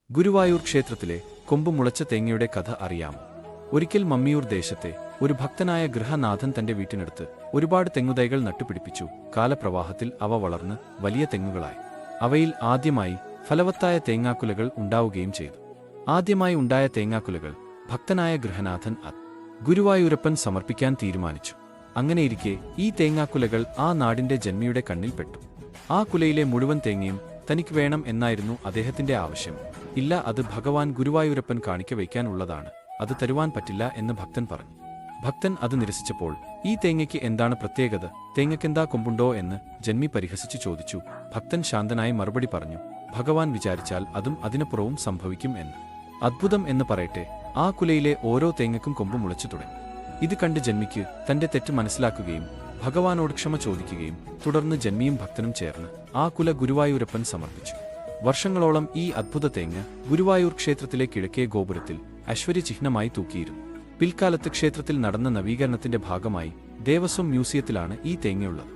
ഗുരുവായൂർ ക്ഷേത്രത്തിലെ കൊമ്പ് മുളച്ച തേങ്ങയുടെ കഥ അറിയാമോ? ഒരിക്കൽ മമ്മിയൂർ ദേശത്തെ ഒരു ഭക്തനായ ഗൃഹനാഥൻ തന്റെ വീട്ടിനടുത്ത് ഒരുപാട് തെങ്ങുതൈകൾ നട്ടുപിടിപ്പിച്ചു. കാലപ്രവാഹത്തിൽ അവ വളർന്ന് വലിയ തെങ്ങുകളായി. അവയിൽ ആദ്യമായി ഫലവത്തായ തേങ്ങാക്കുലകൾ ഉണ്ടാവുകയും ചെയ്തു. ആദ്യമായി ഉണ്ടായ തേങ്ങാക്കുലകൾ ഭക്തനായ ഗൃഹനാഥൻ ഗുരുവായൂരപ്പൻ സമർപ്പിക്കാൻ തീരുമാനിച്ചു. അങ്ങനെയിരിക്കെ ഈ തേങ്ങാക്കുലകൾ ആ നാടിന്റെ ജന്മിയുടെ കണ്ണിൽ പെട്ടു. ആ കുലയിലെ മുഴുവൻ തേങ്ങയും തനിക്ക് വേണം എന്നായിരുന്നു അദ്ദേഹത്തിന്റെ ആവശ്യം. ഇല്ല, അത് ഭഗവാൻ ഗുരുവായൂരപ്പൻ കാണിക്ക വയ്ക്കാനുള്ളതാണ്, അത് തരുവാൻ പറ്റില്ല എന്ന് ഭക്തൻ പറഞ്ഞു. ഭക്തൻ അത് നിരസിച്ചപ്പോൾ, ഈ തേങ്ങയ്ക്ക് എന്താണ് പ്രത്യേകത, തേങ്ങയ്ക്കെന്താ കൊമ്പുണ്ടോ എന്ന് ജന്മി പരിഹസിച്ചു ചോദിച്ചു. ഭക്തൻ ശാന്തനായി മറുപടി പറഞ്ഞു, ഭഗവാൻ വിചാരിച്ചാൽ അതും അതിനപ്പുറവും സംഭവിക്കും എന്ന്. അദ്ഭുതം എന്ന് പറയട്ടെ, ആ കുലയിലെ ഓരോ തേങ്ങയ്ക്കും കൊമ്പ് മുളച്ചു തുടങ്ങി. ഇത് കണ്ട് ജന്മിക്ക് തന്റെ തെറ്റ് മനസ്സിലാക്കുകയും ഭഗവാനോട് ക്ഷമ ചോദിക്കുകയും തുടർന്ന് ജന്മിയും ഭക്തനും ചേർന്ന് ആ കുല ഗുരുവായൂരപ്പൻ സമർപ്പിച്ചു. വർഷങ്ങളോളം ഈ അദ്ഭുത തേങ്ങ ഗുരുവായൂർ ക്ഷേത്രത്തിലെ കിഴക്കേ ഗോപുരത്തിൽ ഐശ്വര്യചിഹ്നമായി തൂക്കിയിരുന്നു. പിൽക്കാലത്ത് ക്ഷേത്രത്തിൽ നടന്ന നവീകരണത്തിന്റെ ഭാഗമായി ദേവസ്വം മ്യൂസിയത്തിലാണ് ഈ തേങ്ങയുള്ളത്.